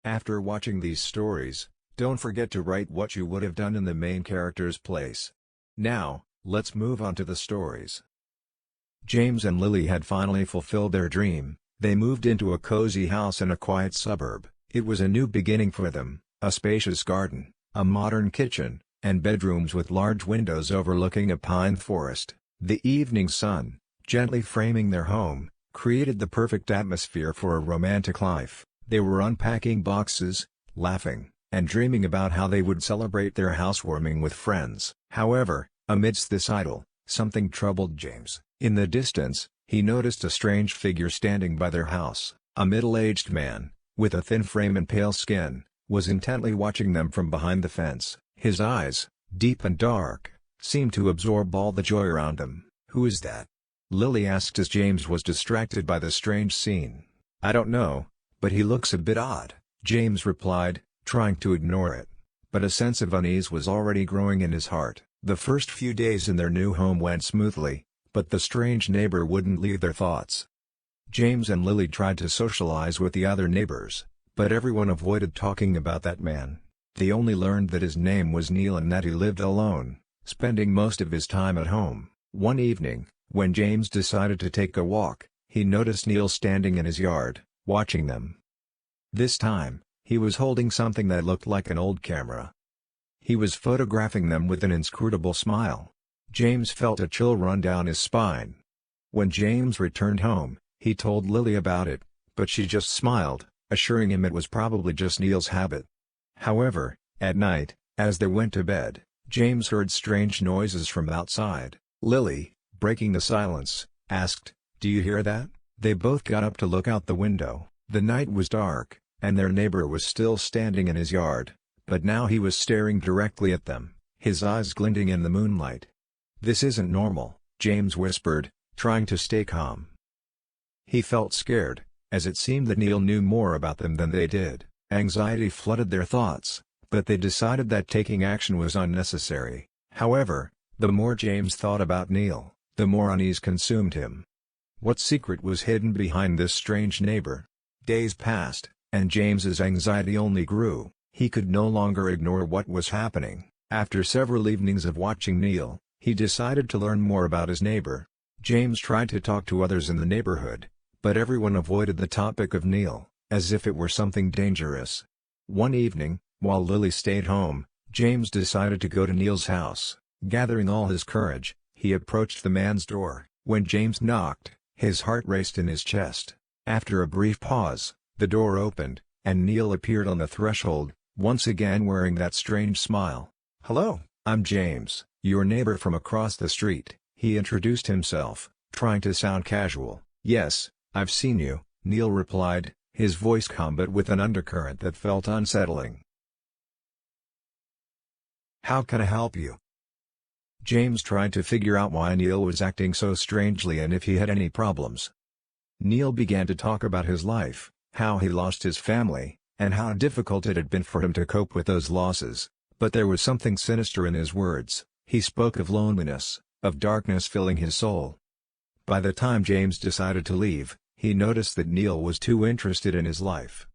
After watching these stories, don't forget to write what you would have done in the main character's place. Now, let's move on to the stories. James and Lily had finally fulfilled their dream. They moved into a cozy house in a quiet suburb. It was a new beginning for them, a spacious garden, a modern kitchen, and bedrooms with large windows overlooking a pine forest. The evening sun, gently framing their home, created the perfect atmosphere for a romantic life. They were unpacking boxes, laughing, and dreaming about how they would celebrate their housewarming with friends. However, amidst this idyll, something troubled James. In the distance, he noticed a strange figure standing by their house. A middle-aged man, with a thin frame and pale skin, was intently watching them from behind the fence. His eyes, deep and dark, seemed to absorb all the joy around him. "Who is that?" Lily asked as James was distracted by the strange scene. "I don't know, but he looks a bit odd," James replied, trying to ignore it. But a sense of unease was already growing in his heart. The first few days in their new home went smoothly, but the strange neighbor wouldn't leave their thoughts. James and Lily tried to socialize with the other neighbors, but everyone avoided talking about that man. They only learned that his name was Neil and that he lived alone, spending most of his time at home. One evening, when James decided to take a walk, he noticed Neil standing in his yard, watching them. This time, he was holding something that looked like an old camera. He was photographing them with an inscrutable smile. James felt a chill run down his spine. When James returned home, he told Lily about it, but she just smiled, assuring him it was probably just Neil's habit. However, at night, as they went to bed, James heard strange noises from outside. Lily, breaking the silence, asked, "Do you hear that?" They both got up to look out the window. The night was dark, and their neighbor was still standing in his yard, but now he was staring directly at them, his eyes glinting in the moonlight. "This isn't normal," James whispered, trying to stay calm. He felt scared, as it seemed that Neil knew more about them than they did. Anxiety flooded their thoughts, but they decided that taking action was unnecessary. However, the more James thought about Neil, the more unease consumed him. What secret was hidden behind this strange neighbor? Days passed, and James's anxiety only grew. He could no longer ignore what was happening. After several evenings of watching Neil, he decided to learn more about his neighbor. James tried to talk to others in the neighborhood, but everyone avoided the topic of Neil, as if it were something dangerous. One evening, while Lily stayed home, James decided to go to Neil's house. Gathering all his courage, he approached the man's door. When James knocked, his heart raced in his chest. After a brief pause, the door opened, and Neil appeared on the threshold, once again wearing that strange smile. "Hello, I'm James, your neighbor from across the street," he introduced himself, trying to sound casual. "Yes, I've seen you," Neil replied, his voice calm but with an undercurrent that felt unsettling. "How can I help you?" James tried to figure out why Neil was acting so strangely and if he had any problems. Neil began to talk about his life, how he lost his family, and how difficult it had been for him to cope with those losses. But there was something sinister in his words. He spoke of loneliness, of darkness filling his soul. By the time James decided to leave, he noticed that Neil was too interested in his life.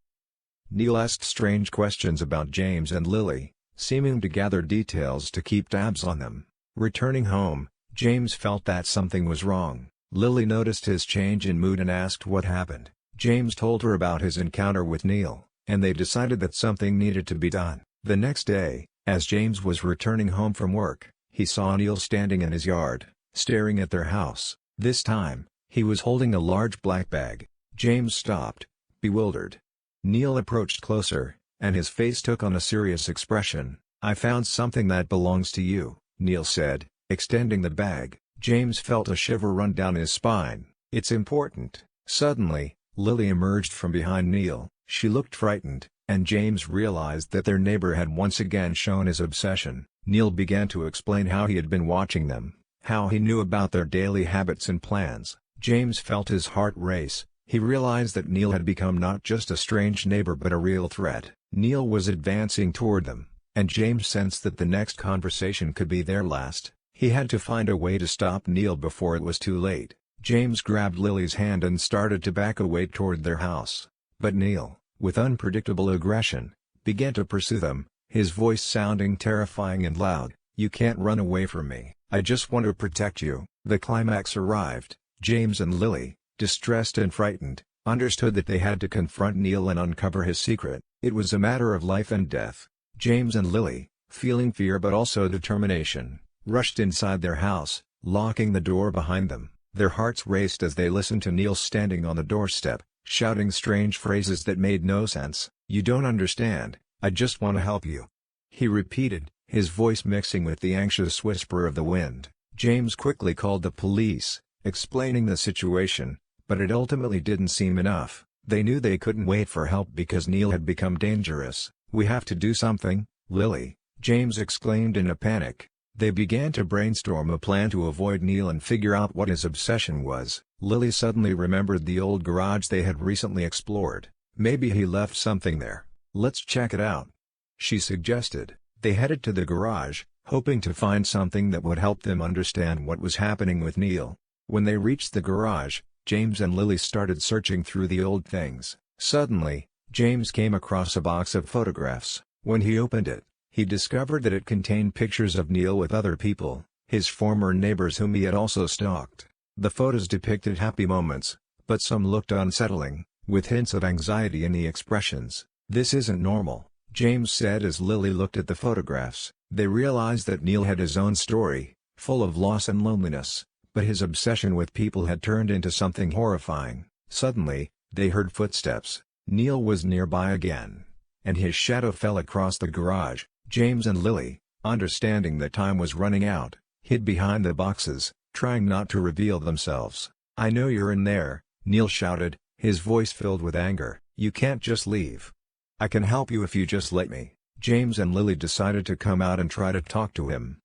Neil asked strange questions about James and Lily, seeming to gather details to keep tabs on them. Returning home, James felt that something was wrong. Lily noticed his change in mood and asked what happened. James told her about his encounter with Neil, and they decided that something needed to be done. The next day, as James was returning home from work, he saw Neil standing in his yard, staring at their house. This time, he was holding a large black bag. James stopped, bewildered. Neil approached closer, and his face took on a serious expression. "I found something that belongs to you," Neil said, extending the bag. James felt a shiver run down his spine. "It's important." Suddenly, Lily emerged from behind Neil. She looked frightened, and James realized that their neighbor had once again shown his obsession. Neil began to explain how he had been watching them, how he knew about their daily habits and plans. James felt his heart race. He realized that Neil had become not just a strange neighbor but a real threat. Neil was advancing toward them, and James sensed that the next conversation could be their last. He had to find a way to stop Neil before it was too late. James grabbed Lily's hand and started to back away toward their house. But Neil, with unpredictable aggression, began to pursue them, his voice sounding terrifying and loud. "You can't run away from me. I just want to protect you." The climax arrived. James and Lily, distressed and frightened, understood that they had to confront Neil and uncover his secret. It was a matter of life and death. James and Lily, feeling fear but also determination, rushed inside their house, locking the door behind them. Their hearts raced as they listened to Neil standing on the doorstep, shouting strange phrases that made no sense. "You don't understand, I just want to help you," he repeated, his voice mixing with the anxious whisper of the wind. James quickly called the police, explaining the situation, but it ultimately didn't seem enough. They knew they couldn't wait for help because Neil had become dangerous. "We have to do something, Lily," James exclaimed in a panic. They began to brainstorm a plan to avoid Neil and figure out what his obsession was. Lily suddenly remembered the old garage they had recently explored. "Maybe he left something there. Let's check it out," she suggested. They headed to the garage, hoping to find something that would help them understand what was happening with Neil. When they reached the garage, James and Lily started searching through the old things. Suddenly, James came across a box of photographs. When he opened it, he discovered that it contained pictures of Neil with other people, his former neighbors whom he had also stalked. The photos depicted happy moments, but some looked unsettling, with hints of anxiety in the expressions. "This isn't normal," James said as Lily looked at the photographs. They realized that Neil had his own story, full of loss and loneliness, but his obsession with people had turned into something horrifying. Suddenly, they heard footsteps. Neil was nearby again, and his shadow fell across the garage. James and Lily, understanding that time was running out, hid behind the boxes, trying not to reveal themselves. "I know you're in there," Neil shouted, his voice filled with anger. "You can't just leave. I can help you if you just let me." James and Lily decided to come out and try to talk to him.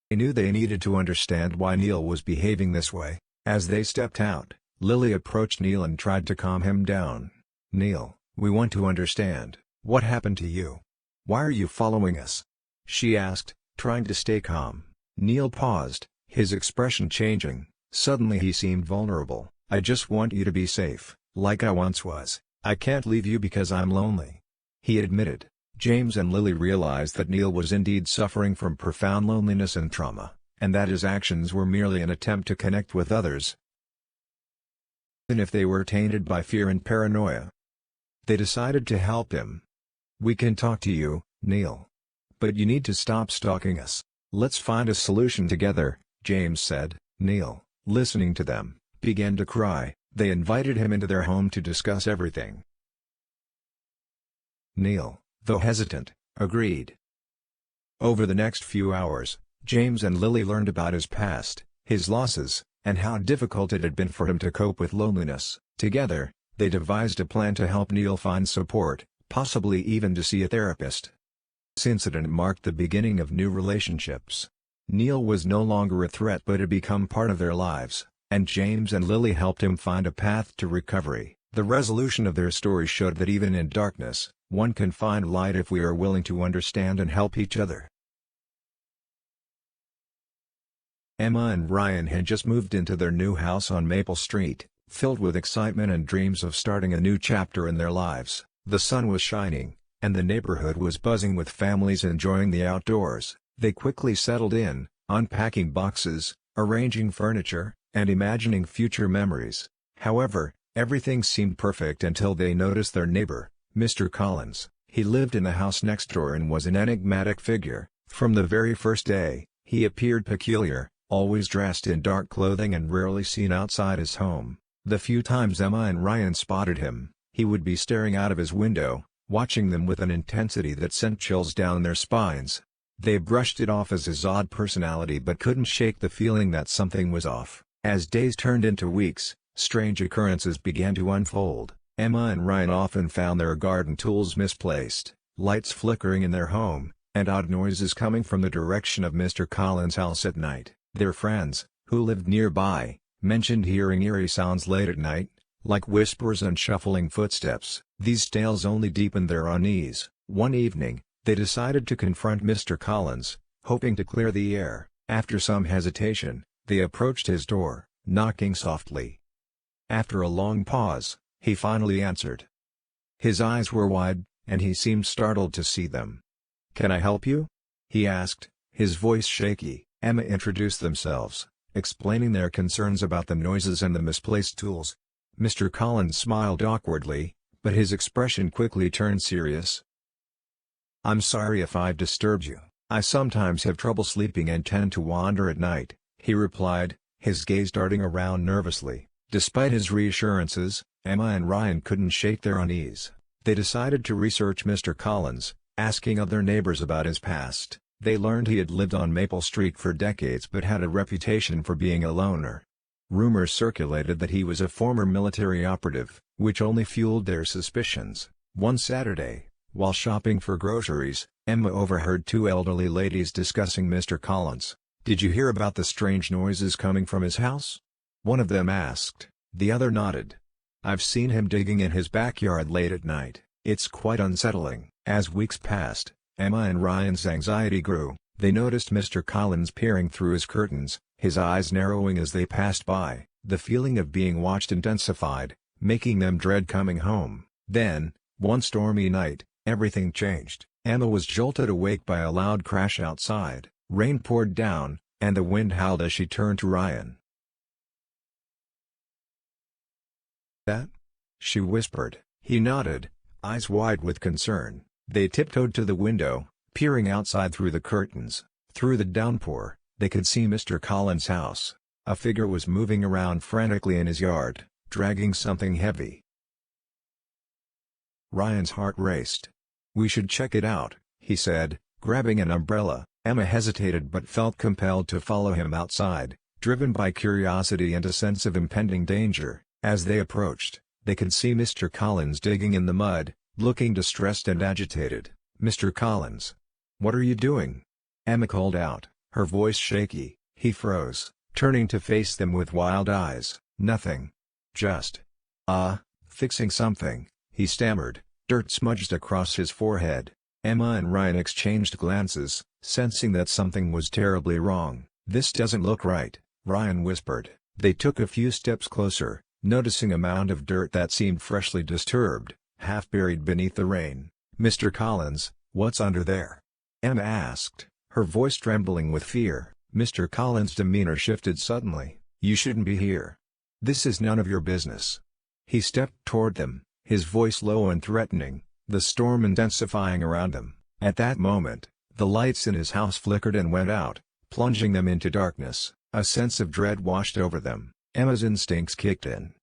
They knew they needed to understand why Neil was behaving this way. As they stepped out, Lily approached Neil and tried to calm him down. "Neil, we want to understand. What happened to you? Why are you following us?" she asked, trying to stay calm. Neil paused, his expression changing. Suddenly he seemed vulnerable. "I just want you to be safe, like I once was. I can't leave you because I'm lonely," he admitted. James and Lily realized that Neil was indeed suffering from profound loneliness and trauma, and that his actions were merely an attempt to connect with others, even if they were tainted by fear and paranoia. They decided to help him. "We can talk to you, Neil. But you need to stop stalking us. Let's find a solution together," James said. Neil, listening to them, began to cry. They invited him into their home to discuss everything. Neil, though hesitant, agreed. Over the next few hours, James and Lily learned about his past, his losses, and how difficult it had been for him to cope with loneliness. Together, they devised a plan to help Neil find support, possibly even to see a therapist. This incident marked the beginning of new relationships. Neil was no longer a threat but had become part of their lives, and James and Lily helped him find a path to recovery. The resolution of their story showed that even in darkness, one can find light if we are willing to understand and help each other. Emma and Ryan had just moved into their new house on Maple Street, filled with excitement and dreams of starting a new chapter in their lives. The sun was shining, and the neighborhood was buzzing with families enjoying the outdoors. They quickly settled in, unpacking boxes, arranging furniture, and imagining future memories. However, everything seemed perfect until they noticed their neighbor, Mr. Collins. He lived in the house next door and was an enigmatic figure. From the very first day, he appeared peculiar, always dressed in dark clothing and rarely seen outside his home. The few times Emma and Ryan spotted him, he would be staring out of his window, watching them with an intensity that sent chills down their spines. They brushed it off as his odd personality but couldn't shake the feeling that something was off. As days turned into weeks, strange occurrences began to unfold. Emma and Ryan often found their garden tools misplaced, lights flickering in their home, and odd noises coming from the direction of Mr. Collins' house at night. Their friends, who lived nearby, mentioned hearing eerie sounds late at night, like whispers and shuffling footsteps. These tales only deepened their unease. One evening, they decided to confront Mr. Collins, hoping to clear the air. After some hesitation, they approached his door, knocking softly. After a long pause, he finally answered. His eyes were wide, and he seemed startled to see them. "Can I help you?" he asked, his voice shaky. Emma introduced themselves, explaining their concerns about the noises and the misplaced tools. Mr. Collins smiled awkwardly, but his expression quickly turned serious. "I'm sorry if I've disturbed you. I sometimes have trouble sleeping and tend to wander at night," he replied, his gaze darting around nervously. Despite his reassurances, Emma and Ryan couldn't shake their unease. They decided to research Mr. Collins, asking other neighbors about his past. They learned he had lived on Maple Street for decades but had a reputation for being a loner. Rumors circulated that he was a former military operative, which only fueled their suspicions. One Saturday, while shopping for groceries, Emma overheard two elderly ladies discussing Mr. Collins. "Did you hear about the strange noises coming from his house?" one of them asked. The other nodded. "I've seen him digging in his backyard late at night. It's quite unsettling." As weeks passed, Emma and Ryan's anxiety grew. They noticed Mr. Collins peering through his curtains, his eyes narrowing as they passed by. The feeling of being watched intensified, making them dread coming home. Then, one stormy night, everything changed. Emma was jolted awake by a loud crash outside. Rain poured down, and the wind howled as she turned to Ryan. "That?" she whispered. He nodded, eyes wide with concern. They tiptoed to the window, peering outside through the curtains. Through the downpour, they could see Mr. Collins' house. A figure was moving around frantically in his yard, dragging something heavy. Ryan's heart raced. "We should check it out," he said, grabbing an umbrella. Emma hesitated but felt compelled to follow him outside, driven by curiosity and a sense of impending danger. As they approached, they could see Mr. Collins digging in the mud, looking distressed and agitated. "Mr. Collins! What are you doing?" Emma called out, her voice shaky. He froze, turning to face them with wild eyes. "Nothing. Just fixing something," he stammered, dirt smudged across his forehead. Emma and Ryan exchanged glances, sensing that something was terribly wrong. "This doesn't look right," Ryan whispered. They took a few steps closer, noticing a mound of dirt that seemed freshly disturbed, half buried beneath the rain. "Mr. Collins, what's under there?" Emma asked, her voice trembling with fear. Mr. Collins' demeanor shifted suddenly. "You shouldn't be here. This is none of your business." He stepped toward them, his voice low and threatening, the storm intensifying around them. At that moment, the lights in his house flickered and went out, plunging them into darkness. A sense of dread washed over them. Emma's instincts kicked in.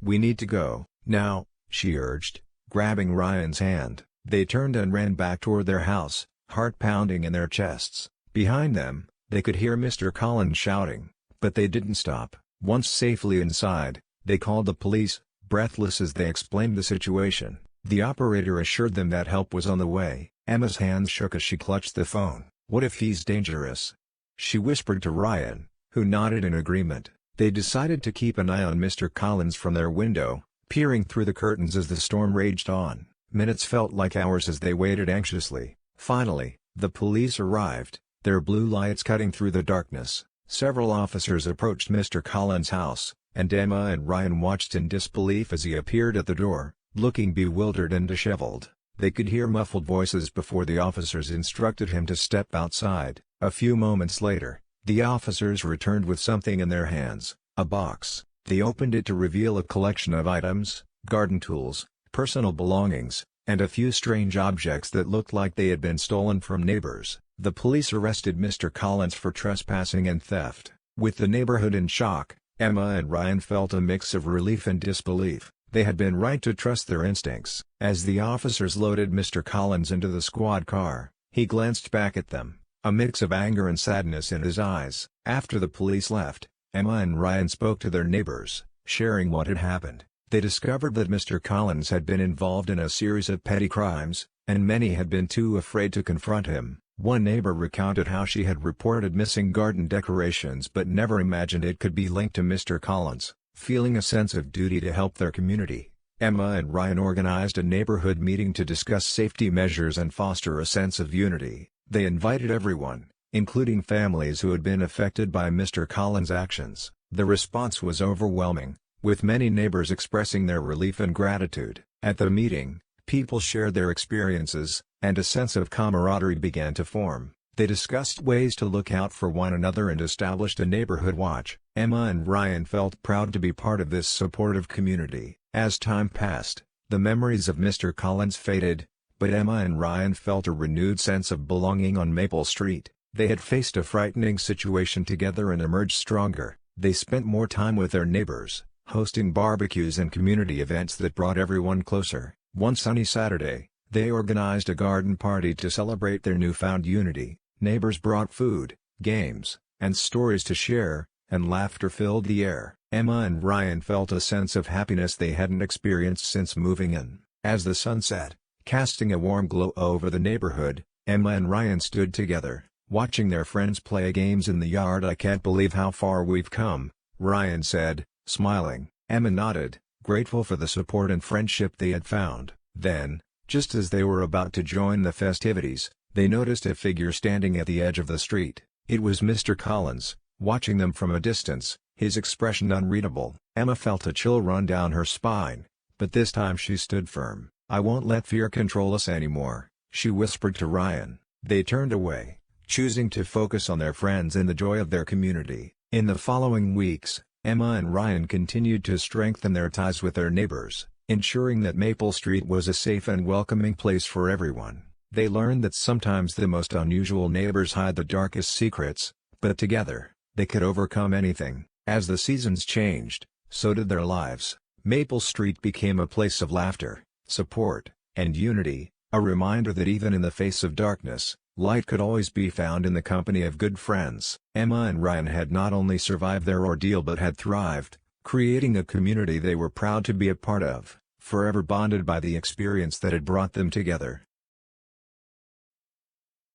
"We need to go, now," she urged, grabbing Ryan's hand. They turned and ran back toward their house, heart pounding in their chests. Behind them, they could hear Mr. Collins shouting, but they didn't stop. Once safely inside, they called the police, breathless as they explained the situation. The operator assured them that help was on the way. Emma's hands shook as she clutched the phone. "What if he's dangerous?" she whispered to Ryan, who nodded in agreement. They decided to keep an eye on Mr. Collins from their window, peering through the curtains as the storm raged on. Minutes felt like hours as they waited anxiously. Finally, the police arrived, their blue lights cutting through the darkness. Several officers approached Mr. Collins' house, and Emma and Ryan watched in disbelief as he appeared at the door, looking bewildered and disheveled. They could hear muffled voices before the officers instructed him to step outside. A few moments later, the officers returned with something in their hands, a box. They opened it to reveal a collection of items, garden tools, personal belongings, and a few strange objects that looked like they had been stolen from neighbors. The police arrested Mr. Collins for trespassing and theft. With the neighborhood in shock, Emma and Ryan felt a mix of relief and disbelief. They had been right to trust their instincts. As the officers loaded Mr. Collins into the squad car, he glanced back at them, a mix of anger and sadness in his eyes. After the police left, Emma and Ryan spoke to their neighbors, sharing what had happened. They discovered that Mr. Collins had been involved in a series of petty crimes, and many had been too afraid to confront him. One neighbor recounted how she had reported missing garden decorations but never imagined it could be linked to Mr. Collins. Feeling a sense of duty to help their community, Emma and Ryan organized a neighborhood meeting to discuss safety measures and foster a sense of unity. They invited everyone, including families who had been affected by Mr. Collins' actions. The response was overwhelming, with many neighbors expressing their relief and gratitude. At the meeting, People shared their experiences, and a sense of camaraderie began to form. They discussed ways to look out for one another and established a neighborhood watch. Emma and Ryan felt proud to be part of this supportive community. As time passed, the memories of Mr. Collins faded, but Emma and Ryan felt a renewed sense of belonging on Maple Street. They had faced a frightening situation together and emerged stronger. They spent more time with their neighbors, hosting barbecues and community events that brought everyone closer. One sunny Saturday, they organized a garden party to celebrate their newfound unity. Neighbors brought food, games, and stories to share, and laughter filled the air. Emma and Ryan felt a sense of happiness they hadn't experienced since moving in. As the sun set, casting a warm glow over the neighborhood, Emma and Ryan stood together, watching their friends play games in the yard. "I can't believe how far we've come," Ryan said, smiling. Emma nodded, grateful for the support and friendship they had found. Then, just as they were about to join the festivities, they noticed a figure standing at the edge of the street. It was Mr. Collins, watching them from a distance, his expression unreadable. Emma felt a chill run down her spine, but this time she stood firm. "I won't let fear control us anymore," she whispered to Ryan. They turned away, choosing to focus on their friends and the joy of their community. In the following weeks, Emma and Ryan continued to strengthen their ties with their neighbors, ensuring that Maple Street was a safe and welcoming place for everyone. They learned that sometimes the most unusual neighbors hide the darkest secrets, but together, they could overcome anything. As the seasons changed, so did their lives. Maple Street became a place of laughter, support, and unity, a reminder that even in the face of darkness, light could always be found in the company of good friends. Emma and Ryan had not only survived their ordeal but had thrived, creating a community they were proud to be a part of, forever bonded by the experience that had brought them together.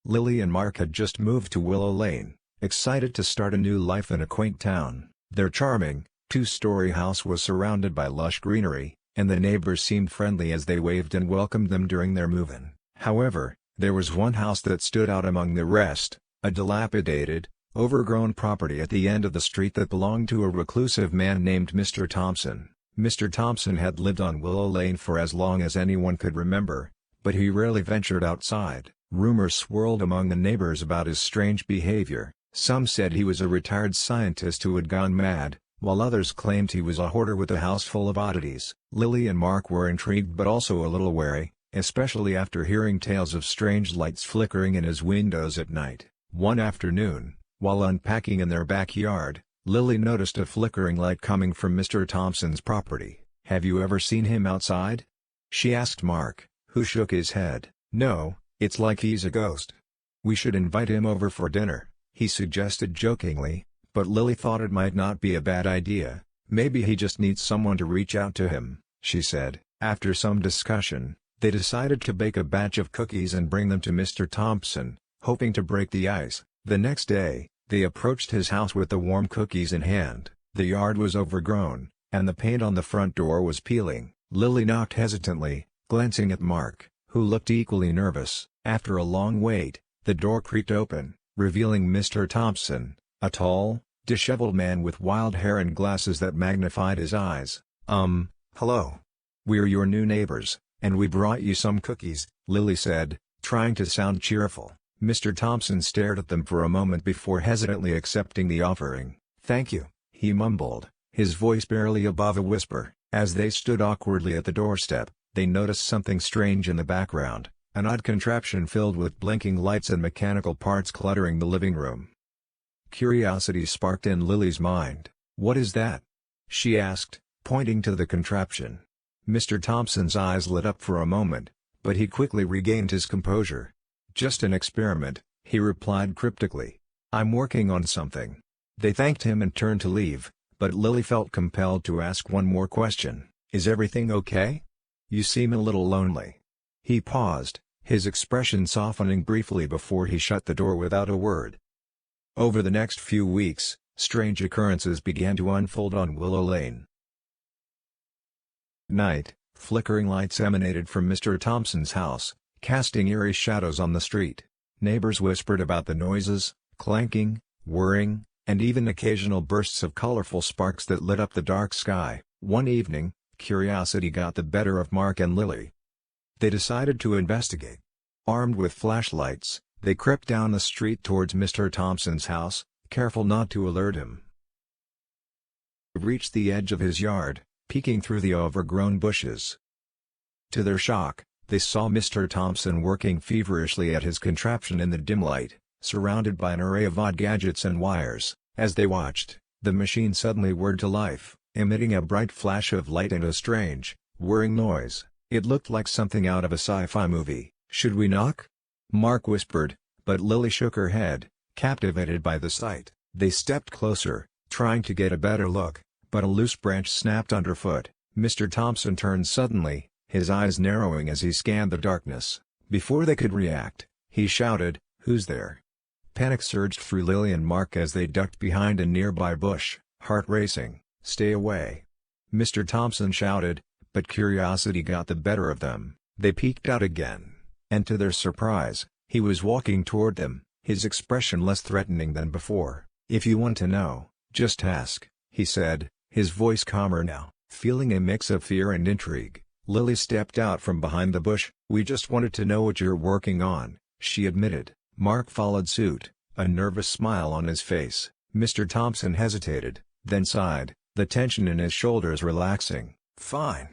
Lily and Mark had just moved to Willow Lane, excited to start a new life in a quaint town. Their charming, two-story house was surrounded by lush greenery, and the neighbors seemed friendly as they waved and welcomed them during their move-in. However, there was one house that stood out among the rest, a dilapidated, overgrown property at the end of the street that belonged to a reclusive man named Mr. Thompson. Mr. Thompson had lived on Willow Lane for as long as anyone could remember, but he rarely ventured outside. Rumors swirled among the neighbors about his strange behavior. Some said he was a retired scientist who had gone mad, while others claimed he was a hoarder with a house full of oddities. Lily and Mark were intrigued but also a little wary, especially after hearing tales of strange lights flickering in his windows at night. One afternoon, while unpacking in their backyard, Lily noticed a flickering light coming from Mr. Thompson's property. "Have you ever seen him outside?" she asked Mark, who shook his head. "No, it's like he's a ghost. We should invite him over for dinner," he suggested jokingly, but Lily thought it might not be a bad idea. "Maybe he just needs someone to reach out to him," she said. After some discussion, they decided to bake a batch of cookies and bring them to Mr. Thompson, hoping to break the ice. The next day, they approached his house with the warm cookies in hand. The yard was overgrown, and the paint on the front door was peeling. Lily knocked hesitantly, glancing at Mark, who looked equally nervous. After a long wait, the door creaked open, revealing Mr. Thompson, a tall, disheveled man with wild hair and glasses that magnified his eyes. Hello. We're your new neighbors, and we brought you some cookies," Lily said, trying to sound cheerful. Mr. Thompson stared at them for a moment before hesitantly accepting the offering. "Thank you," he mumbled, his voice barely above a whisper. As they stood awkwardly at the doorstep, they noticed something strange in the background, an odd contraption filled with blinking lights and mechanical parts cluttering the living room. Curiosity sparked in Lily's mind. "What is that?" she asked, pointing to the contraption. Mr. Thompson's eyes lit up for a moment, but he quickly regained his composure. "Just an experiment," he replied cryptically. "I'm working on something." They thanked him and turned to leave, but Lily felt compelled to ask one more question. "Is everything okay? You seem a little lonely." He paused, his expression softening briefly before he shut the door without a word. Over the next few weeks, strange occurrences began to unfold on Willow Lane. At night, flickering lights emanated from Mr. Thompson's house, casting eerie shadows on the street. Neighbors whispered about the noises, clanking, whirring, and even occasional bursts of colorful sparks that lit up the dark sky. One evening, curiosity got the better of Mark and Lily. They decided to investigate. Armed with flashlights, they crept down the street towards Mr. Thompson's house, careful not to alert him. They reached the edge of his yard, peeking through the overgrown bushes. To their shock, they saw Mr. Thompson working feverishly at his contraption in the dim light, surrounded by an array of odd gadgets and wires. As they watched, the machine suddenly whirred to life, emitting a bright flash of light and a strange, whirring noise. It looked like something out of a sci-fi movie. "Should we knock?" Mark whispered, but Lily shook her head, captivated by the sight. They stepped closer, trying to get a better look, but a loose branch snapped underfoot. Mr. Thompson turned suddenly, his eyes narrowing as he scanned the darkness. Before they could react, he shouted, "Who's there?" Panic surged through Lily and Mark as they ducked behind a nearby bush, heart racing. "Stay away!" Mr. Thompson shouted, but curiosity got the better of them. They peeked out again, and to their surprise, he was walking toward them, his expression less threatening than before. "If you want to know, just ask," he said, his voice calmer now. Feeling a mix of fear and intrigue, Lily stepped out from behind the bush. "We just wanted to know what you're working on," she admitted. Mark followed suit, a nervous smile on his face. Mr. Thompson hesitated, then sighed, the tension in his shoulders relaxing. "Fine.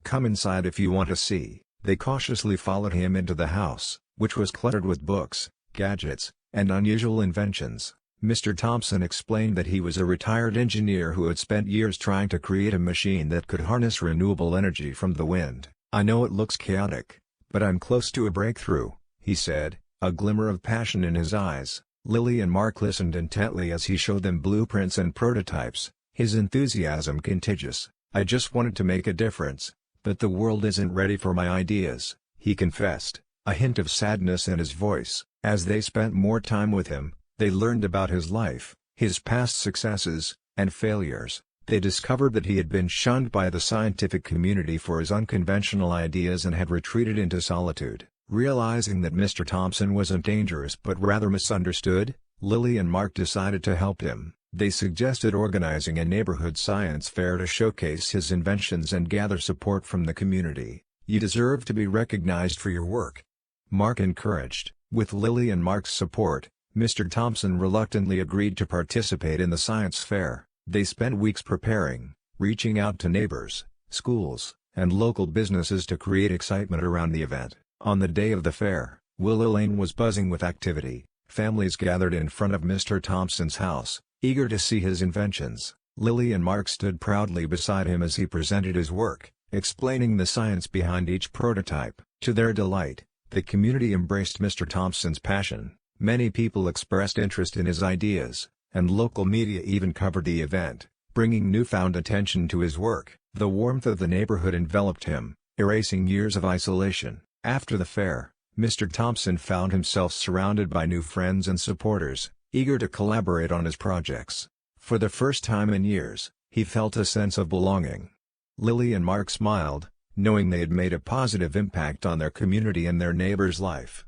Come inside if you want to see." They cautiously followed him into the house, which was cluttered with books, gadgets, and unusual inventions. Mr. Thompson explained that he was a retired engineer who had spent years trying to create a machine that could harness renewable energy from the wind. "I know it looks chaotic, but I'm close to a breakthrough," he said, a glimmer of passion in his eyes. Lily and Mark listened intently as he showed them blueprints and prototypes, his enthusiasm contagious. "I just wanted to make a difference, but the world isn't ready for my ideas," he confessed, a hint of sadness in his voice. As they spent more time with him, they learned about his life, his past successes, and failures. They discovered that he had been shunned by the scientific community for his unconventional ideas and had retreated into solitude. Realizing that Mr. Thompson wasn't dangerous but rather misunderstood, Lily and Mark decided to help him. They suggested organizing a neighborhood science fair to showcase his inventions and gather support from the community. "You deserve to be recognized for your work," Mark encouraged. With Lily and Mark's support, Mr. Thompson reluctantly agreed to participate in the science fair. They spent weeks preparing, reaching out to neighbors, schools, and local businesses to create excitement around the event. On the day of the fair, Willow Lane was buzzing with activity. Families gathered in front of Mr. Thompson's house, eager to see his inventions. Lily and Mark stood proudly beside him as he presented his work, explaining the science behind each prototype. To their delight, the community embraced Mr. Thompson's passion. Many people expressed interest in his ideas, and local media even covered the event, bringing newfound attention to his work. The warmth of the neighborhood enveloped him, erasing years of isolation. After the fair, Mr. Thompson found himself surrounded by new friends and supporters, eager to collaborate on his projects. For the first time in years, he felt a sense of belonging. Lily and Mark smiled, knowing they had made a positive impact on their community and their neighbor's life.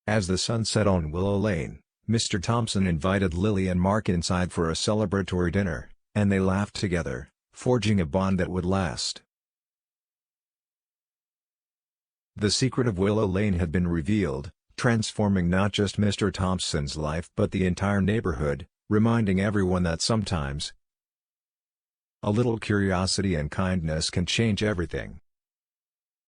As the sun set on Willow Lane, Mr. Thompson invited Lily and Mark inside for a celebratory dinner, and they laughed together, forging a bond that would last. The secret of Willow Lane had been revealed, transforming not just Mr. Thompson's life but the entire neighborhood, reminding everyone that sometimes a little curiosity and kindness can change everything.